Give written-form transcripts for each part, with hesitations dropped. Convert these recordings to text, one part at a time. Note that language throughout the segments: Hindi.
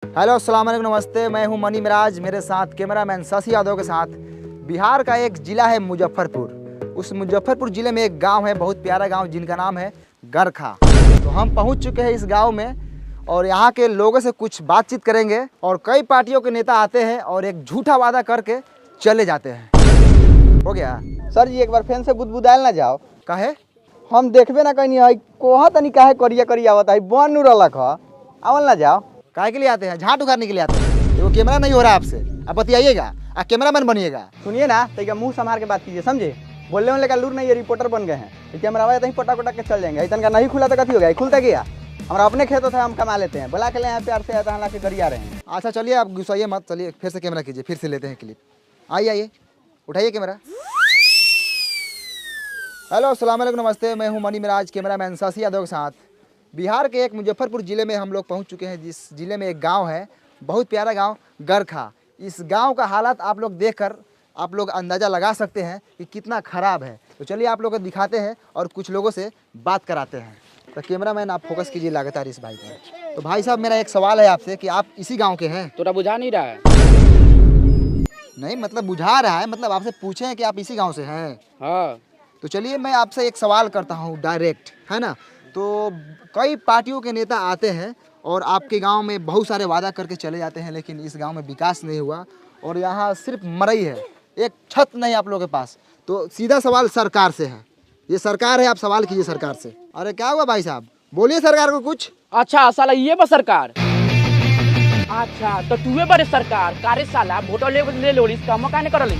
हेलो अस्सलाम वालेकुम नमस्ते, मैं हूं मनी मिराज, मेरे साथ कैमरामैन शशि यादव के साथ। बिहार का एक ज़िला है मुजफ्फरपुर। उस मुजफ्फरपुर ज़िले में एक गांव है, बहुत प्यारा गांव, जिनका नाम है गरखा। तो हम पहुंच चुके हैं इस गांव में और यहाँ के लोगों से कुछ बातचीत करेंगे। और कई पार्टियों के नेता आते हैं और एक झूठा वादा करके चले जाते हैं। हो गया सर जी, एक बार फेन से बुदबुदायल ना जाओ। काहे? हम देखबे ना कहीं है कोहा तनी काहे करिया करिया आवत है बन नु रहलक ह आवल ना जाओ। काहे के लिए आते हैं? झाट उखाड़ने के लिए आते हैं। वो कैमरा नहीं हो रहा आपसे, आप बतियाइएगा, आप कैमरामैन बनिएगा। सुनिए ना, तो मुंह संभाल के बात कीजिए, समझे? बोलने वाले का लूर नहीं, ये रिपोर्टर बन गए हैं। कैमरा आया तो पटा पटा के चल जाएंगे। इतना का नहीं खुला तो कथी हो गया? खुलता गया हमारा अपने खेतों से हम कमा लेते हैं। बुला के ले यहाँ प्यार से आता हाला के गरिया रहे हैं। अच्छा चलिए, आप गुस्साइए मत, चलिए फिर से कैमरा कीजिए, फिर से लेते हैं क्लिप। आइए आइए, उठाइए कैमरा। हेलो अस्सलाम वालेकुम नमस्ते, मैं हूं मनी मिराज, कैमरामैन शशि यादव के साथ। बिहार के एक मुजफ्फरपुर ज़िले में हम लोग पहुंच चुके हैं, जिस ज़िले में एक गांव है, बहुत प्यारा गांव गरखा। इस गांव का हालात आप लोग देखकर आप लोग अंदाज़ा लगा सकते हैं कि कितना ख़राब है। तो चलिए आप लोगों को दिखाते हैं और कुछ लोगों से बात कराते हैं। तो कैमरामैन आप फोकस कीजिए लगातार इस भाई पर। तो भाई साहब, मेरा एक सवाल है आपसे कि आप इसी गाँव के हैं? तोरा बुझा नहीं रहा है? नहीं मतलब बुझा रहा है, मतलब आपसे पूछे हैं कि आप इसी गांव से हैं। हाँ। तो चलिए मैं आपसे एक सवाल करता हूं डायरेक्ट, है ना? तो कई पार्टियों के नेता आते हैं और आपके गांव में बहुत सारे वादा करके चले जाते हैं, लेकिन इस गांव में विकास नहीं हुआ और यहाँ सिर्फ मरई है, एक छत नहीं आप लोगों के पास। तो सीधा सवाल सरकार से है, ये सरकार है, आप सवाल कीजिए सरकार से। अरे क्या हुआ भाई साहब, बोलिए सरकार को कुछ। अच्छा साला ये बा सरकार। अच्छा तो तूहे बड़े सरकार कारे साला वोट ले लो इसका मौका नहीं करल।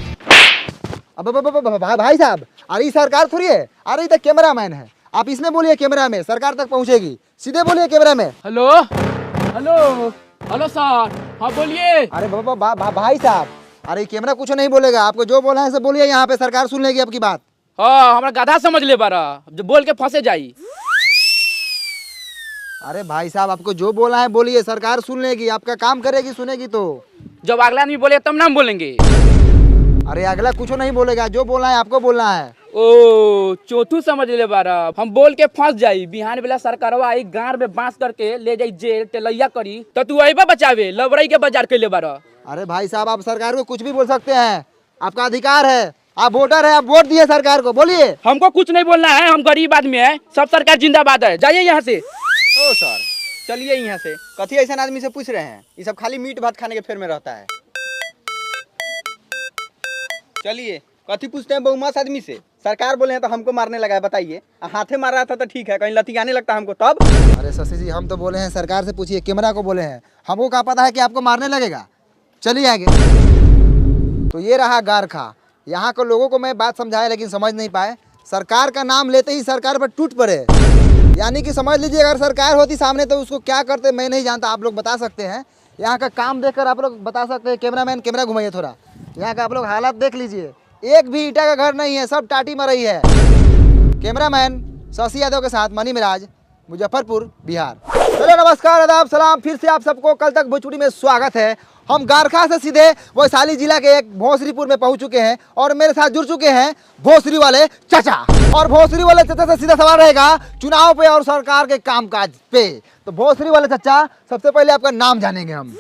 अब भाई साहब, अरे ये सरकार थोड़ी है, अरे ये तो कैमरामैन है। आप इसमें बोलिए, कैमरा में सरकार तक पहुंचेगी, सीधे बोलिए कैमरा में। हेलो हेलो हेलो सर, हाँ बोलिए। अरे भाई साहब, अरे कैमरा कुछ नहीं बोलेगा, आपको जो बोला है सब बोलिए, यहाँ पे सरकार सुन लेगी आपकी बात। हाँ हमारा गधा समझ ले बारा, जो बोल के फंसे जाई। अरे भाई साहब, आपको जो बोला है बोलिए, सरकार सुन लेगी, आपका काम करेगी, सुनेगी तो। जब अगला आदमी बोले तब ना हम बोलेंगे। अरे अगला कुछ नहीं बोलेगा, जो बोलना है आपको बोलना है। ओ चौथू समझ ले बारा, हम बोल के फंस जाई। बिहान बेला सरकारवा आई गांव में बांस करके ले जाई जेल टेलैया करी, तो तू अइबा बचावे लबरई के बाजार के ले बारा। अरे भाई साहब, आप सरकार को कुछ भी बोल सकते हैं, आपका अधिकार है, आप वोटर है, आप वोट दिए सरकार को, बोलिए। हमको कुछ नहीं बोलना है, हम गरीब आदमी है, सब सरकार जिंदाबाद है, जाइए यहाँ से। ओ सर, चलिए यहाँ से। कथी ऐसा आदमी से पूछ रहे हैं? ये सब खाली मीट भात खाने के फेर में रहता है। चलिए, कथी पूछते हैं बहुमास आदमी से? सरकार बोले हैं तो हमको मारने लगा है, बताइए। हाथे मार रहा था तो ठीक है, कहीं लतियाने लगता हमको तब। अरे शशि जी, हम तो बोले हैं सरकार से पूछिए, कैमरा को बोले हैं, हमको क्या पता है कि आपको मारने लगेगा। चलिए आगे। तो ये रहा गरखा। यहाँ के लोगों को मैं बात समझाया लेकिन समझ नहीं पाए। सरकार का नाम लेते ही सरकार पर टूट पड़े, यानी कि समझ लीजिए अगर सरकार होती सामने तो उसको क्या करते मैं नहीं जानता, आप लोग बता सकते हैं। यहाँ का काम देखकर आप लोग बता सकते हैं। कैमरामैन कैमरा घुमाइए थोड़ा, यहाँ का आप लोग हालात देख लीजिए, एक भी ईटा का घर नहीं है, सब टाटी मरई है। कैमरामैन शशि यादव के साथ मनी मिराज, मुजफ्फरपुर, बिहार। चलो नमस्कार, आदाब, सलाम, फिर से आप सबको कल तक भोजपुरी में स्वागत है। हम गरखा से सीधे वैशाली जिला के एक भोसरीपुर में पहुंच चुके हैं और मेरे साथ जुड़ चुके हैं भोसरी वाले चाचा। और भोसरी वाले चाचा से सीधा सवाल रहेगा चुनाव पे और सरकार के कामकाज पे। तो भोसरी वाले चाचा, सबसे पहले आपका नाम जानेंगे हम।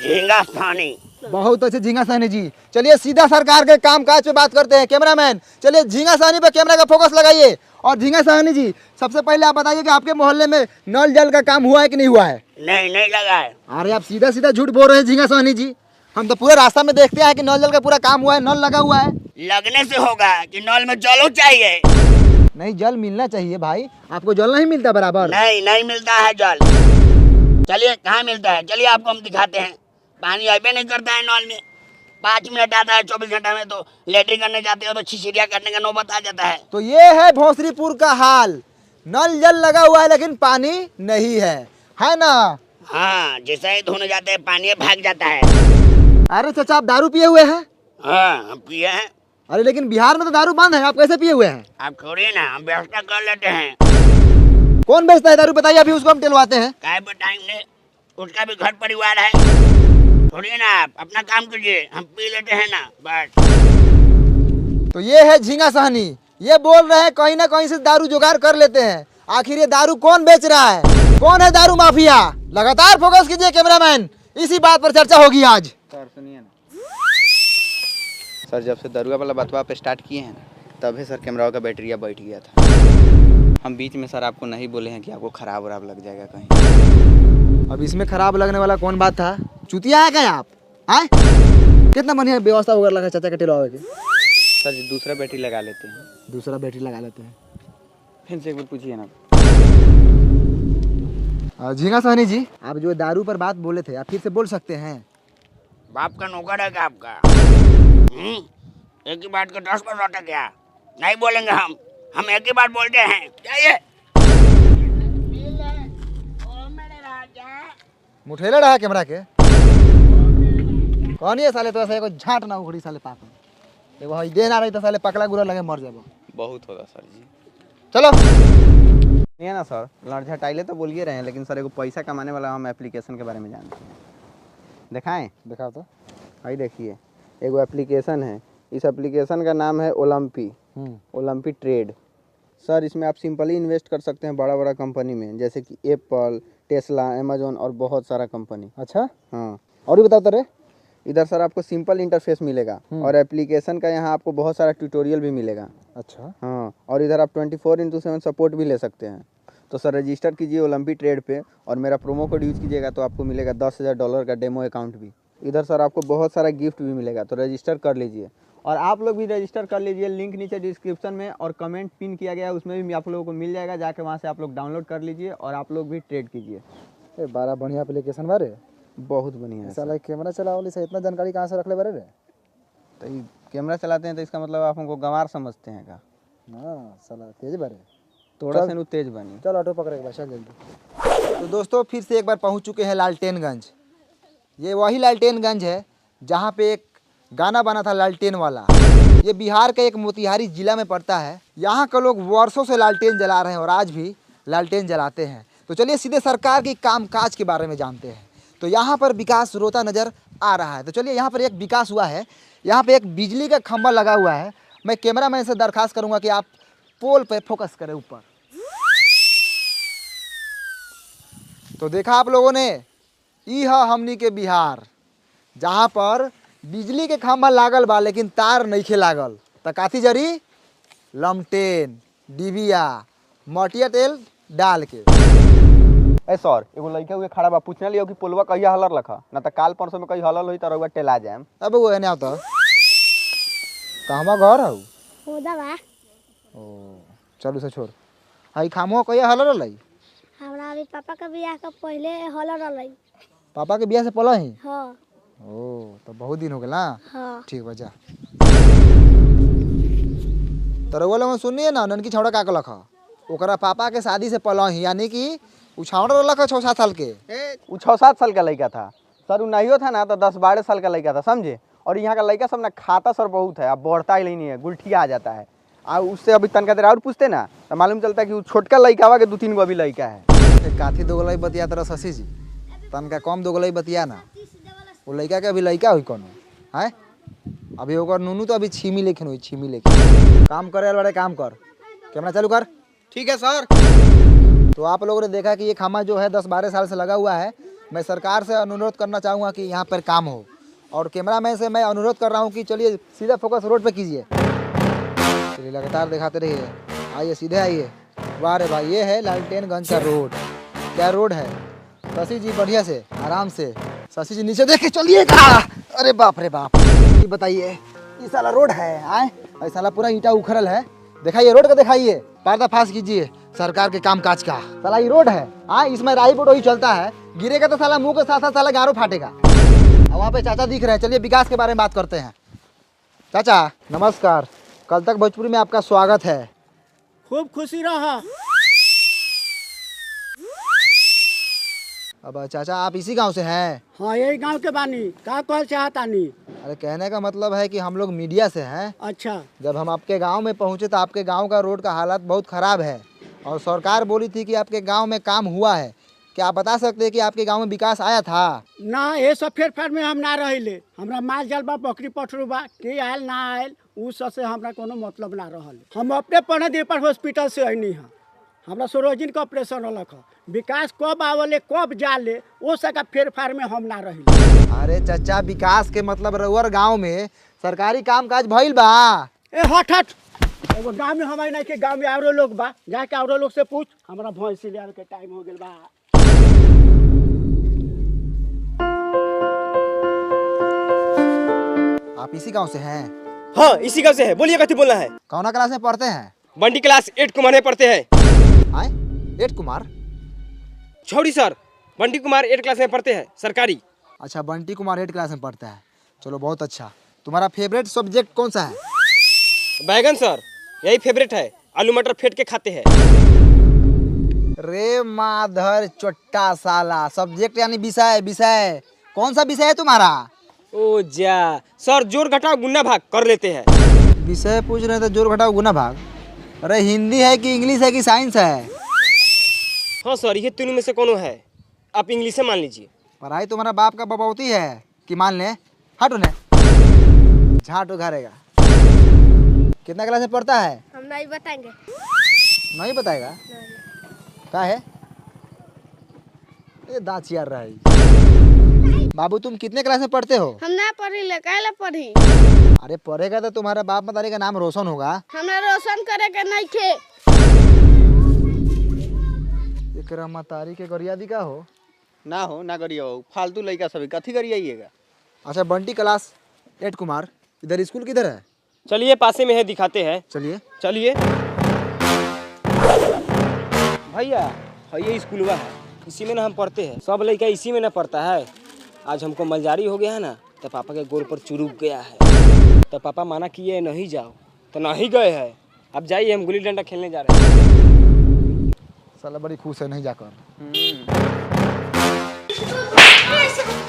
झींगा सानी। बहुत अच्छे झींगा साहनी जी। चलिए सीधा सरकार के कामकाज पे बात करते हैं। कैमरामैन चलिए झींगा साहनी पे कैमरा का फोकस लगाइए। और झींगा साहनी जी, सबसे पहले आप बताइए कि आपके मोहल्ले में नल जल का काम हुआ है कि नहीं हुआ है? नहीं लगा है। अरे आप सीधा सीधा झूठ बोल रहे हैं झींगा साहनी जी, हम तो पूरे रास्ता में देखते हैं कि नल जल का पूरा काम हुआ है, नल लगा हुआ है। लगने से होगा कि नल में जलो चाहिए। नहीं, जल मिलना चाहिए भाई, आपको जल नहीं मिलता बराबर। नहीं मिलता है जल। चलिए कहाँ मिलता है, चलिए आपको हम दिखाते हैं। पानी अबे नहीं करता है नल में, 5 मिनट आता है, 24 घंटा में तो लेटरिन करने जाते हो तो छिछिरिया करने का नौबत आ जाता है। तो ये है भोसरीपुर का हाल, नल जल लगा हुआ है लेकिन पानी नहीं है ना? हाँ, जैसे ही धोने जाते हैं पानी भाग जाता है। अरे चाचा, आप दारू पिए हुए हैं? हाँ हम पिए हैं। अरे लेकिन बिहार में तो दारू बंद है, आप कैसे पिए हुए हैं? आप छोड़िए ना, हम व्यवस्था कर लेते हैं। कौन बेचता है दारू, बताइए, अभी उसको हम टेलवाते हैं। काय बताएंगे, उसका भी घर परिवार है। छोड़िए ना, आप अपना काम कीजिए, हम पी लेते हैं ना बस। तो ये है झींगा साहनी, ये बोल रहे हैं कहीं ना कहीं से दारू जुगाड़ कर लेते हैं। आखिर ये दारू कौन बेच रहा है? कौन है दारू माफिया? लगातार फोकस कीजिए कैमरामैन, इसी बात पर चर्चा होगी आज। सर सुनिए ना सर, जब से दरुआ वाला बतवा पे स्टार्ट किए हैं तभी सर कैमरा का बैटरिया बैठ गया था। हम बीच में सर आपको नहीं बोले हैं कि आपको खराब वराब लग जाएगा कहीं। अब इसमें खराब लगने वाला कौन बात था? चुतिया है क्या आप? आए कितना बढ़िया व्यवस्था वगैरह लगा चाचा के टेलवा के। सर जी दूसरा बैटरी लगा लेते हैं। दूसरा बैटरी लगा लेते हैं। फिर से एक बार पूछिए ना। झींगा सहनी जी, आप जो दारू पर बात बोले थे आप फिर से बोल सकते हैं? बाप का नौकर है क्या आपका? एक ही बात को 10 बार लौटा क्या? नहीं बोलेंगे हम एक ही बात बोलते हैं। जाइए। मुठेला रहा कैमरा के कौन ये साले? तो ऐसा एगो झाट ना उखड़ी साले पाक एगो हई दे ना रही तो साले पकला गुरा लगे मर जाबो। बहुत होगा सर जी। चलो नहीं ना सर, लड़ झटाइले तो बोलिए रहे हैं, लेकिन सर एगो पैसा कमाने वाला हम एप्लीकेशन के बारे में जानते हैं। दिखाएं? दिखाओ तो। भाई देखिए, एगो एप्लीकेशन है, इस एप्लीकेशन का नाम है ओलंपी। ओलंपी ट्रेड। सर इसमें आप सिंपली इन्वेस्ट कर सकते हैं बड़ा बड़ा कंपनी में, जैसे कि एप्पल, टेस्ला, अमेजोन और बहुत सारा कंपनी। अच्छा हाँ, और भी बताओ तेरे। इधर सर आपको सिंपल इंटरफेस मिलेगा और एप्लीकेशन का यहाँ आपको बहुत सारा ट्यूटोरियल भी मिलेगा। अच्छा हाँ, और इधर आप 24/7 सपोर्ट भी ले सकते हैं। तो सर रजिस्टर कीजिए ओलंपी ट्रेड पे और मेरा प्रोमो कोड यूज़ कीजिएगा तो आपको मिलेगा $10,000 का डेमो अकाउंट भी। इधर सर आपको बहुत सारा गिफ्ट भी मिलेगा, तो रजिस्टर कर लीजिए। और आप लोग भी रजिस्टर कर लीजिए, लिंक नीचे डिस्क्रिप्शन में और कमेंट पिन किया गया है, उसमें भी आप लोगों को मिल जाएगा। जाके वहाँ से आप लोग डाउनलोड कर लीजिए और आप लोग भी ट्रेड कीजिए। ए बड़ा बढ़िया एप्लीकेशन बारे। बहुत बढ़िया है। साला कैमरा चलाओ से इतना जानकारी कहाँ से रख ले बारे रे? तो ये कैमरा चलाते हैं तो इसका मतलब आप हमको गंवार समझते हैं का? हाँ साला तेज बारे। थोड़ा सा तेज बनी। चल ऑटो पकड़े एक चल जल्दी। तो दोस्तों फिर से एक बार पहुंच चुके हैं लालटेनगंज। ये वही लालटेनगंज है जहां पे एक गाना बना था लालटेन वाला। ये बिहार का एक मोतिहारी जिला में पड़ता है। यहाँ के लोग वर्षों से लालटेन जला रहे हैं और आज भी लालटेन जलाते हैं। तो चलिए सीधे सरकार के कामकाज के बारे में जानते हैं। तो यहाँ पर विकास रोता नज़र आ रहा है। तो चलिए यहाँ पर एक विकास हुआ है। यहाँ पे एक बिजली का खंभा लगा हुआ है। मैं कैमरामैन से दरखास्त करूँगा कि आप पोल पे फोकस करें ऊपर। तो देखा आप लोगों ने, ई है हमनी के बिहार जहाँ पर बिजली के खंभा लागल बा लेकिन तार नइखे लागल। त काथी जरी? लमटेन, डिबिया, मटिया तेल डाल के। ए सर एगो लड़का हुए खड़ा बा, पूछने लियो कि पुलवा कहिया हलर लखा, ना तो काल परसों में कहीं हलल होई तो रउआ टेला जाएम। अब वो एने आवता कहवा घर हऊ? होदा बा। ओ चलू से छोड़। हई खामो कहिया हलर रही? हमरा अभी पापा का बियाह का पहले हल रही। पापा के बियाह से पहले ही? हाँ। ओ तो बहुत दिन हो गया ना। हाँ। ठीक बा जा। तो रउआ लोग सुनिए ना, ननकी छौड़ा का लखा ओकरा पापा के शादी से पहले ही, यानी कि उ छौड़ा लखा 6-7 साल के। उ 6-7 साल का लड़का था सर, उ नहीं था ना तो 10-12 साल का लड़का था, समझे। और यहाँ का लड़का सब ना खाता सर बहुत है, अब बढ़ता ही नहीं है, गुलठिया आ जाता है। आ उससे अभी तनका देर और पूछते ना तो मालूम चलता है कि वो छोटका लड़का के 2-3 गो अभी लड़का है। काथी दोगलई बतिया तरह शशि जी, तनका कम दोगलई बतिया ना। वो लड़का के अभी लड़का हुई कोनो है? अभी ओकर नूनू तो अभी छीमी लेखन हुई, छीमी लेखन। काम करे बड़े काम कर, कैमरा चालू कर। ठीक है सर। तो आप लोगों ने देखा कि ये खामा जो है 10-12 साल से लगा हुआ है। मैं सरकार से अनुरोध करना चाहूँगा कि यहाँ पर काम हो, और कैमरामैन से मैं अनुरोध कर रहा हूँ कि चलिए सीधा फोकस रोड पे कीजिए। चलिए लगातार दिखाते रहिए, आइए सीधे आइए। वाह रे भाई, ये है लालटेनगंज का रोड। क्या रोड है शशि जी? बढ़िया से आराम से शशि जी नीचे देख के चलिएगा। अरे बाप रे बाप, ये बताइए ये साला रोड है? आए ऐसा साला पूरा ईंटा उखड़ल है। दिखाइए रोड का, दिखाइए, पर्दाफाश कीजिए सरकार के कामकाज का। साला ये रोड है? हाँ, इसमें राही बोट वही चलता है, गिरेगा तो साला मुंह के साथ साथ साला गारो फाटेगा। वहाँ पे चाचा दिख रहे हैं। चलिए विकास के बारे में बात करते हैं। चाचा नमस्कार, कल तक भोजपुरी में आपका स्वागत है। खूब खुशी रहा। अब चाचा आप इसी गांव से हैं? हाँ यही गांव के बानी। का कहल चाहतानी? अरे कहने का मतलब है कि हम लोग मीडिया से हैं। अच्छा। जब हम आपके गांव में पहुंचे तो आपके गांव का रोड का हालत बहुत ख़राब है और सरकार बोली थी कि आपके गांव में काम हुआ है। क्या आप बता सकते हैं कि आपके गांव में विकास आया था? ना ये सब फेर में हम ना रहिले। हमरा माल जाल बा, बकरी पठरू बा, के आयल ना आयल उ सब से हमरा कोनो मतलब ना रहल। हम अपने पढ़े दीपर हॉस्पिटल से अनी है। हमरा सरोजिन का ऑपरेशन होलक है, विकास कब आवले कब जाले वो सका फेर फार में हम ना रही। अरे चाचा, विकास के मतलब रउअर गांव में सरकारी काम काज भइल बा। ए हट हट, एगो गाँव में हमारे नहीं के गाँव में औरो लोग बा, जाके औरो लोग से पूछ। हमारा भैंसी ले आवे के टाइम हो गेल बा। आप इसी गांव से हैं? हाँ, इसी गाँव से है। बोलिए कथी बोलना है? कौना क्लास में पढ़ते हैं? बंटी क्लास 8 कुमार में पढ़ते हैं। आए 8 कुमार? छोड़ी सर, बंटी कुमार 8 क्लास में पढ़ते हैं, सरकारी। अच्छा, बंटी कुमार 8 क्लास में पढ़ता है। चलो बहुत अच्छा। तुम्हारा फेवरेट सब्जेक्ट कौन सा है? बैगन सर, यही फेवरेट है। आलू मटर फेंट के खाते हैं। रे माधर चोट्टा साला, सब्जेक्ट यानी विषय। विषय कौन सा विषय है तुम्हारा? ओ जा सर, जोड़ घटाव गुना भाग कर लेते हैं। विषय पूछ रहे थे, जोड़ घटाओ गुना भाग। अरे हिंदी है कि इंग्लिश है कि साइंस है? हाँ सर, ये तीनों में से कौन है? आप इंग्लिश से मान लीजिए। पढ़ाई तुम्हारा बाप का बबौती है कि मान ले? हट उन्हें, झाट उघारेगा। कितना क्लास में पढ़ता है? हम नहीं बताएंगे। नहीं बताएगा? क्या है ये दांत चियार रहा है। बाबू तुम कितने क्लास में पढ़ते हो? हम ना पढ़ी ले, काहे पढ़ी? अरे पढ़ेगा तो तुम्हारा बाप मतारी का नाम रोशन होगा। हमरा रोशन करे के नहीं खे। एकरा मतारी के गरियादी का हो? ना हो ना करिए हो, फालतू लड़का सभी कथी करिएगा। अच्छा, बंटी क्लास 8 कुमार, इधर स्कूल किधर है? चलिए पासे में है, दिखाते हैं। चलिए। चलिए भैया, ये स्कूल है, इसी में ना हम पढ़ते हैं। सब लड़का इसी में ना पढ़ता है। आज हमको मलजारी हो गया है ना, तो पापा के गोर पर चुरुक गया है। तो पापा माना किए नहीं जाओ, तो नहीं गए हैं। अब जाइए, हम गुल्ली डंडा खेलने जा रहे हैं। साला बड़ी खुश है नहीं जाकर।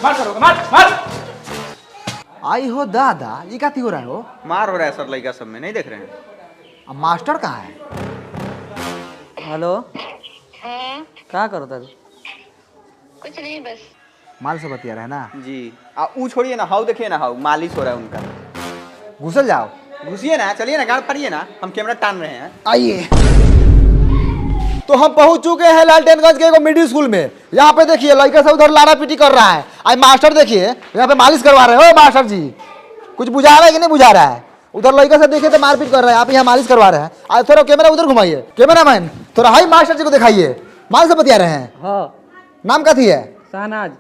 मार करोगे, मार मार। आई हो दादा, ये क्या हो रहा है? हो मार हो रहा है सर लड़का सब में, नहीं देख रहे हैं? अब मास्टर कहाँ है? हेलो, क्या करो तब? कुछ नहीं, बस माल से बतिया रहे ना जी। ऊ छोड़िए ना, हाउ देखिए ना, हाउ मालिश हो रहा है उनका। घुसल जाओ। घुसिए ना, चलिए ना, गाड़ फाड़िए ना, हम कैमरा टान रहे हैं। आइए। तो हम पहुंच चुके हैं लालटेनगंज के एगो मिडिल स्कूल में। यहाँ पे देखिए लड़का सब उधर लाड़ा पीटी कर रहा है। आज मास्टर देखिए यहाँ पे मालिश करवा रहे हो। मास्टर जी कुछ बुझा रहा है कि नहीं बुझा रहा है? उधर लड़का सब देखिए तो मारपीट कर रहा है, आप यहाँ मालिश करवा रहे हैं। आज थोड़ा कैमरा उधर घुमाइए। कैमरा मैन थोड़ा हाई मास्टर जी को दिखाइए। माल से बतिया रहे हैं। हाँ, नाम कथी है? शहनाज।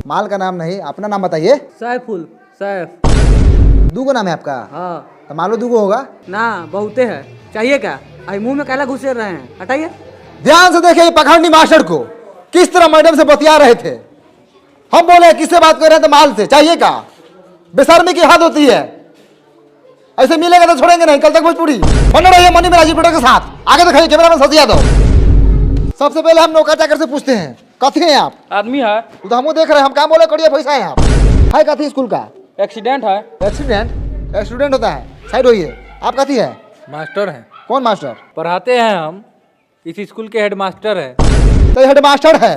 माल का नाम नहीं, अपना नाम बताइए। सैफुल, सैफ। दूगो नाम है आपका? हाँ। तो मालो दूगो होगा ना, बहुते है। चाहिए क्या? आई मुंह में कैला घुसे रहे हैं, हटाइए। ध्यान से देखिए पखंडी मास्टर को किस तरह मैडम से बतिया रहे थे। हम बोले किससे बात कर रहे थे? माल से। चाहिए का? बेशर्मी की हद होती है। ऐसे मिलेगा तो छोड़ेंगे नहीं। कल तक भोजपुरी बने रहिए मनी में राजीव के साथ। आगे दिखाइए कैमरा में सतिया दो। सबसे पहले हम नौका चाकर से पूछते हैं, कथी हैं आप? आदमी है, तो हम देख रहे हैं, हम काम बोले करिए पैसा है आप है कथी स्कूल का? एक्सीडेंट है। एक्सीडेंट? एक्सीडेंट होता है, साइड होइए। आप कथी है? मास्टर हैं, कौन मास्टर? पढ़ाते हैं हम। इस स्कूल के हेड मास्टर हैं। तो हेड मास्टर है,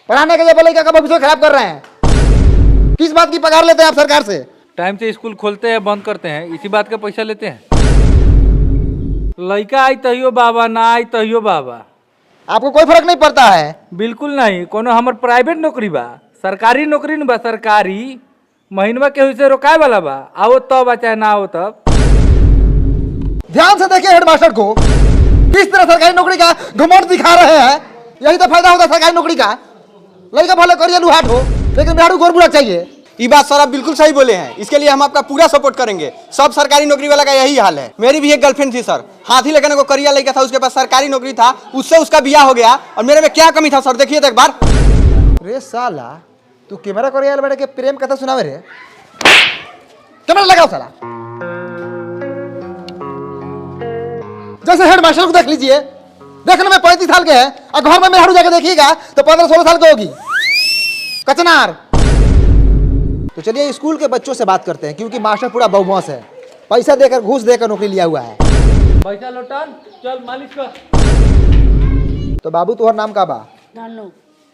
पढ़ाने के लिए बोले क्या भविष्य खराब कर रहे हैं? किस बात की पगार लेते हैं आप सरकार से? टाइम से स्कूल खोलते हैं, बंद करते हैं, इसी बात का पैसा लेते हैं। लड़का आई तहियो बाबा, ना आई तहियो बाबा। आपको कोई फर्क नहीं पड़ता है? बिल्कुल नहीं। कोनो हमर प्राइवेट नौकरी बा, सरकारी नौकरी न बा। सरकारी महीनवा केहू से रोकाए वाला बा। आओ तब चाहे ना आओ तब। ध्यान से देखिए हेड मास्टर को किस तरह सरकारी नौकरी का घमंड दिखा रहे हैं। यही तो फायदा होता है सरकारी नौकरी का। लड़का भले करिए लुहाट हो, लेकिन बिहार को बुरा चाहिए। ये बात सर आप बिल्कुल सही बोले हैं। इसके लिए हम आपका पूरा सपोर्ट करेंगे। सब सरकारी नौकरी वाला का यही हाल है। मेरी भी एक गर्लफ्रेंड थी सर, हाथी लेकर को करिया लड़का था, उसके पास सरकारी नौकरी था, उससे उसका ब्याह हो गया। और मेरे में क्या कमी था सर, देखिए तो एक बार। रे साला तू कैमरा करिए बैठ के प्रेम कथा सुनावे रे। कैमरा लगाओ साला। जैसे हेड मास्टर को देख लीजिए, देखने में 35 साल के है और घर में मेहरारू जाके देखिएगा तो 15-16 साल की होगी। कचनार। तो चलिए स्कूल के बच्चों से बात करते हैं, क्योंकि मास्टर पूरा बदमाश है। पैसा देकर घूस देकर नौकरी लिया हुआ है। पैसा लौटान, चल मालिश कर। तो बाबू तुम्हारा नाम का बा? धनु,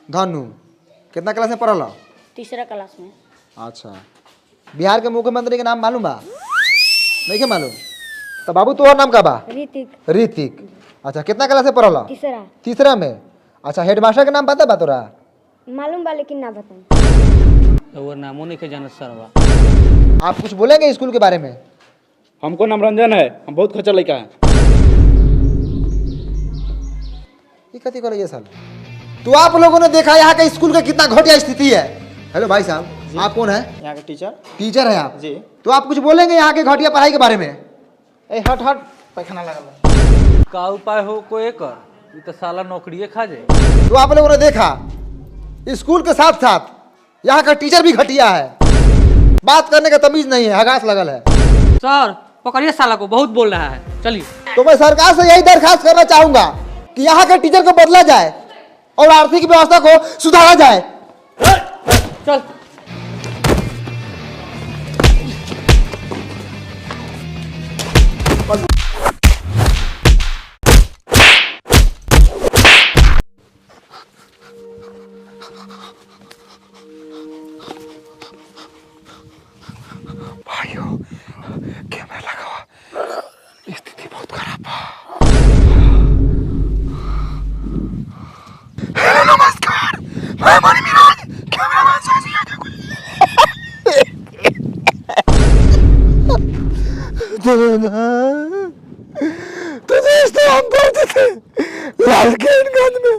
धनु। कितना क्लास में पढ़ल? तीसरा क्लास में। अच्छा, बिहार के मुख्यमंत्री के नाम मालूम बा? नहीं के मालूम? तो बाबू तुम्हारा नाम का बा? ऋतिक। ऋतिक। अच्छा कितना क्लास से पढ़ला? तीसरा। तीसरा में। अच्छा हेडमास्टर का नाम पता बा तोरा? मालूम बा लेकिन ना बताऊं। वो नामो नहीं के जानत सरवा। आप कुछ बोलेंगे स्कूल के बारे में? हमको नाम रंजन है, हम बहुत खर्चा लड़का है। ये कथी करे ये साल? तो आप लोगों ने देखा यहाँ के स्कूल का कितना घटिया स्थिति है। हेलो भाई साहब, आप कौन है? यहाँ के टीचर टीचर है आप जी। तो आप कुछ बोलेंगे यहाँ के घटिया पढ़ाई के बारे में? ए हट हट पैखाना लगल। का उपाय हो को एकर? ये तो साला नौकरिए खा जाए। तो आप लोगों ने देखा स्कूल के साथ साथ यहाँ का टीचर भी घटिया है, बात करने का तमीज नहीं है, हगास लगल है। सर पकड़िए साला को, बहुत बोल रहा है। चलिए। तो मैं सरकार से यही दरखास्त करना चाहूंगा कि यहाँ के टीचर को बदला जाए और आर्थिक व्यवस्था को सुधारा जाए। चल। भाइयों कैमरा लगा हुआ, स्थिति बहुत खराब है। नमस्कार, मैं मणि मिराज, कैमरामैन साजी यादव। तुझे इस तो हम पढ़ते थे लालकेनगंज में,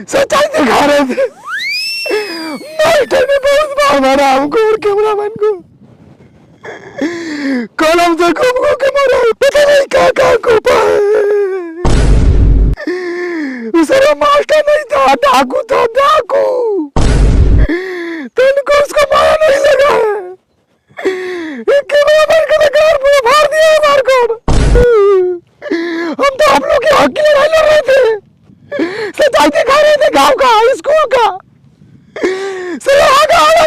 सच्चाई दिखा रहे थे। मास्टर ने बहुत बार मारा हमको और कैमरामैन को, कलम से घूम के मारा, पता नहीं क्या को पाए। दूसरा मास्टर नहीं था, डाकू था, डाकू। तो उनको उसको मारा नहीं लगा है। कैमरामैन का कार पूरा फाड़ दिया है मार को। हम तो आप लोग के हक की लड़ाई लड़ रहे थे, सच्चाई दिखा रहे थे गाँव का, स्कूल का।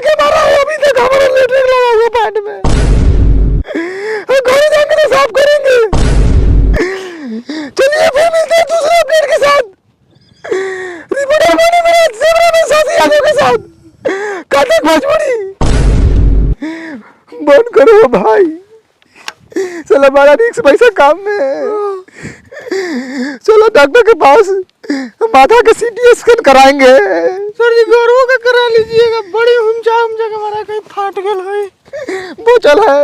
के मारा है, अभी तक हमारा लेटरिन लगा हुआ पैंट में। घर जाएंगे तो साफ करेंगे। चलिए फिर मिलते हैं दूसरे अपडेट के साथ। रिपोर्टर मणि मिराज, कैमरामैन साजी यादव के साथ कथक भोजपुरी। बंद करो भाई, चलो हमारा रिक्स पैसा काम में है। चलो डॉक्टर के पास, माथा का सीटी स्कैन कराएंगे। सर जी गौरव का करा लीजिएगा, बड़ी हुमचा के मारा कहीं फाट गल है। वो चल है।